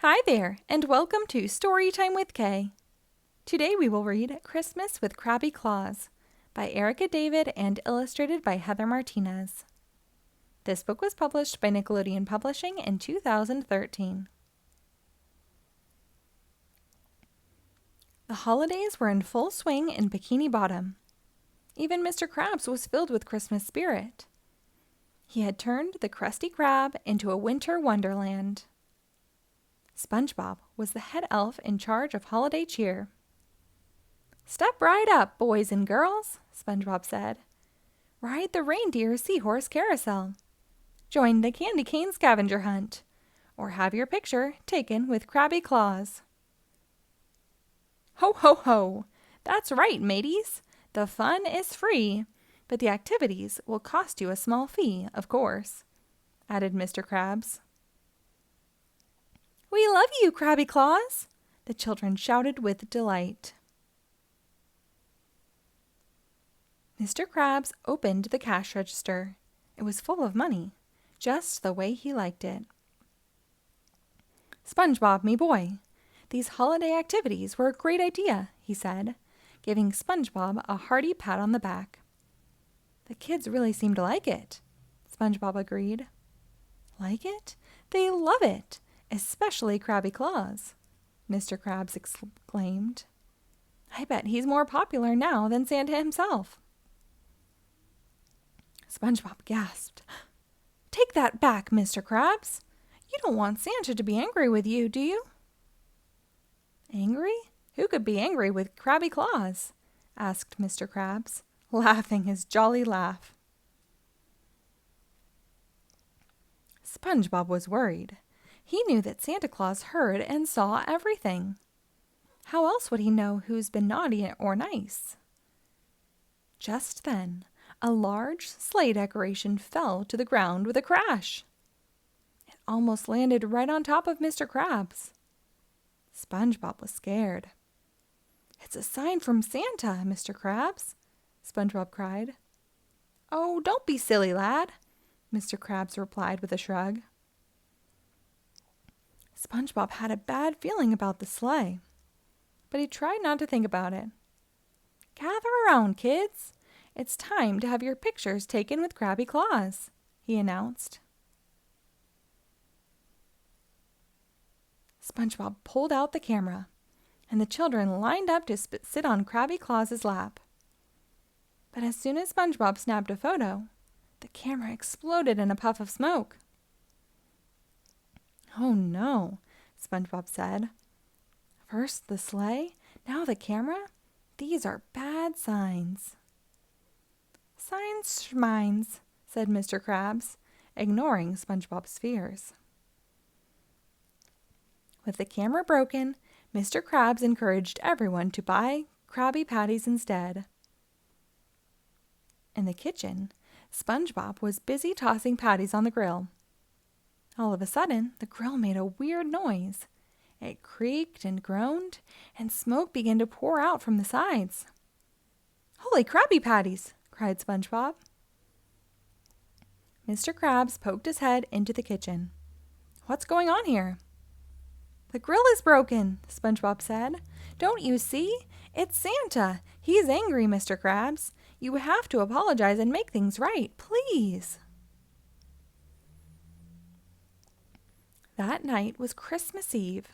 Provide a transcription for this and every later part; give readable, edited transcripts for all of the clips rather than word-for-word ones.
Hi there, and welcome to Storytime with Kay. Today we will read Christmas with Krabby Klaws by Erica David and illustrated by Heather Martinez. This book was published by Nickelodeon Publishing in 2013. The holidays were in full swing in Bikini Bottom. Even Mr. Krabs was filled with Christmas spirit. He had turned the Krusty Krab into a winter wonderland. SpongeBob was the head elf in charge of holiday cheer. "Step right up, boys and girls," SpongeBob said. "Ride the reindeer seahorse carousel. Join the candy cane scavenger hunt. Or have your picture taken with Krabby Klaws." "Ho, ho, ho! That's right, mateys. The fun is free, but the activities will cost you a small fee, of course," added Mr. Krabs. "We love you, Krabby Klaws!" the children shouted with delight. Mr. Krabs opened the cash register. It was full of money, just the way he liked it. "SpongeBob, me boy, these holiday activities were a great idea," he said, giving SpongeBob a hearty pat on the back. "The kids really seem to like it," SpongeBob agreed. "Like it? They love it! Especially Krabby Klaws," Mr. Krabs exclaimed. "I bet he's more popular now than Santa himself." SpongeBob gasped. "Take that back, Mr. Krabs. You don't want Santa to be angry with you, do you?" "Angry? Who could be angry with Krabby Klaws?" asked Mr. Krabs, laughing his jolly laugh. SpongeBob was worried. He knew that Santa Claus heard and saw everything. How else would he know who's been naughty or nice? Just then, a large sleigh decoration fell to the ground with a crash. It almost landed right on top of Mr. Krabs. SpongeBob was scared. "It's a sign from Santa, Mr. Krabs," SpongeBob cried. "Oh, don't be silly, lad," Mr. Krabs replied with a shrug. SpongeBob had a bad feeling about the sleigh, but he tried not to think about it. "Gather around, kids. It's time to have your pictures taken with Krabby Klaws," he announced. SpongeBob pulled out the camera, and the children lined up to sit on Krabby Klaws' lap. But as soon as SpongeBob snapped a photo, the camera exploded in a puff of smoke. "Oh no," SpongeBob said. "First the sleigh, now the camera? These are bad signs." "Signs schmines," said Mr. Krabs, ignoring SpongeBob's fears. With the camera broken, Mr. Krabs encouraged everyone to buy Krabby Patties instead. In the kitchen, SpongeBob was busy tossing patties on the grill. All of a sudden, the grill made a weird noise. It creaked and groaned, and smoke began to pour out from the sides. "Holy Krabby Patties!" cried SpongeBob. Mr. Krabs poked his head into the kitchen. "What's going on here?" "The grill is broken," SpongeBob said. "Don't you see? It's Santa. He's angry, Mr. Krabs. You have to apologize and make things right, please." That night was Christmas Eve.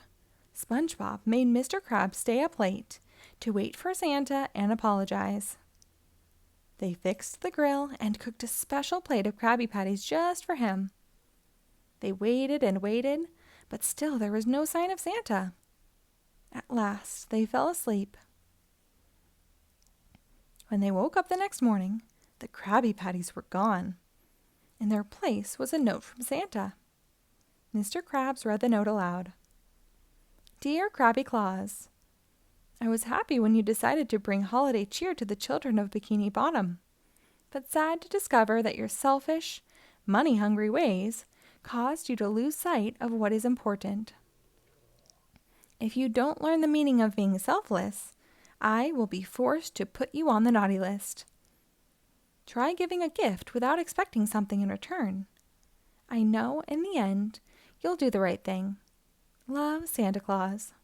SpongeBob made Mr. Krabs stay up late to wait for Santa and apologize. They fixed the grill and cooked a special plate of Krabby Patties just for him. They waited and waited, but still there was no sign of Santa. At last they fell asleep. When they woke up the next morning, the Krabby Patties were gone. In their place was a note from Santa. Mr. Krabs read the note aloud. "Dear Krabby Klaws, I was happy when you decided to bring holiday cheer to the children of Bikini Bottom, but sad to discover that your selfish, money-hungry ways caused you to lose sight of what is important. If you don't learn the meaning of being selfless, I will be forced to put you on the naughty list. Try giving a gift without expecting something in return. I know, in the end, you'll do the right thing. Love, Santa Claus.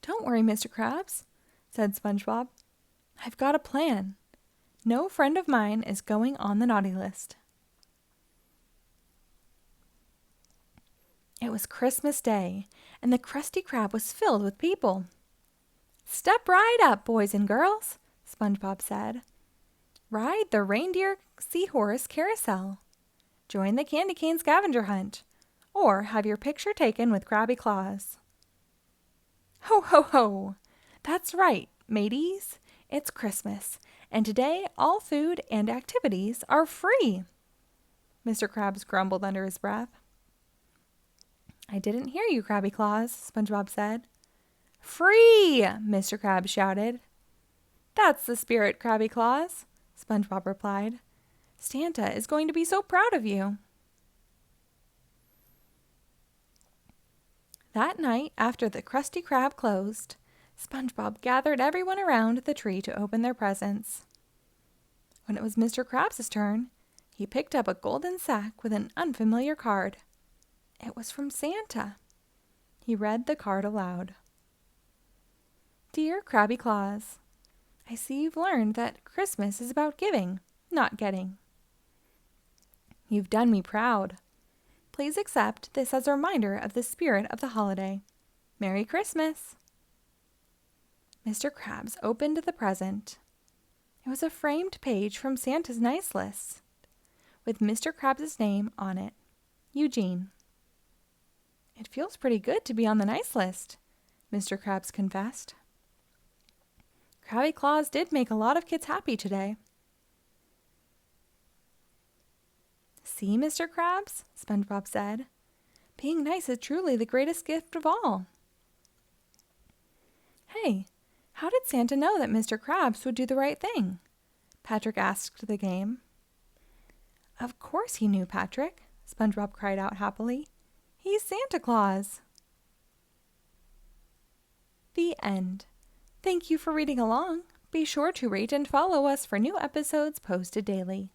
Don't worry, Mr. Krabs, said SpongeBob. I've got a plan. No friend of mine is going on the naughty list. It was Christmas Day, and the Krusty Krab was filled with people. Step right up, boys and girls, SpongeBob said. Ride the reindeer seahorse carousel. Join the candy cane scavenger hunt, or have your picture taken with Krabby Klaws. Ho, ho, ho! That's right, mateys. It's Christmas, and today all food and activities are free. Mr. Krabs grumbled under his breath. I didn't hear you, Krabby Klaws, SpongeBob said. Free! Mr. Krabs shouted. That's the spirit, Krabby Klaws, SpongeBob replied. Santa is going to be so proud of you. That night, after the Krusty Krab closed, SpongeBob gathered everyone around the tree to open their presents. When it was Mr. Krabs' turn, he picked up a golden sack with an unfamiliar card. It was from Santa. He read the card aloud. Dear Krabby Klaws, I see you've learned that Christmas is about giving, not getting. You've done me proud. Please accept this as a reminder of the spirit of the holiday. Merry Christmas! Mr. Krabs opened the present. It was a framed page from Santa's nice list, with Mr. Krabs' name on it, Eugene. It feels pretty good to be on the nice list, Mr. Krabs confessed. Krabby Klaws did make a lot of kids happy today. See, Mr. Krabs, SpongeBob said. Being nice is truly the greatest gift of all. Hey, how did Santa know that Mr. Krabs would do the right thing? Patrick asked the game. Of course he knew, Patrick, SpongeBob cried out happily. He's Santa Claus. The end. Thank you for reading along. Be sure to rate and follow us for new episodes posted daily.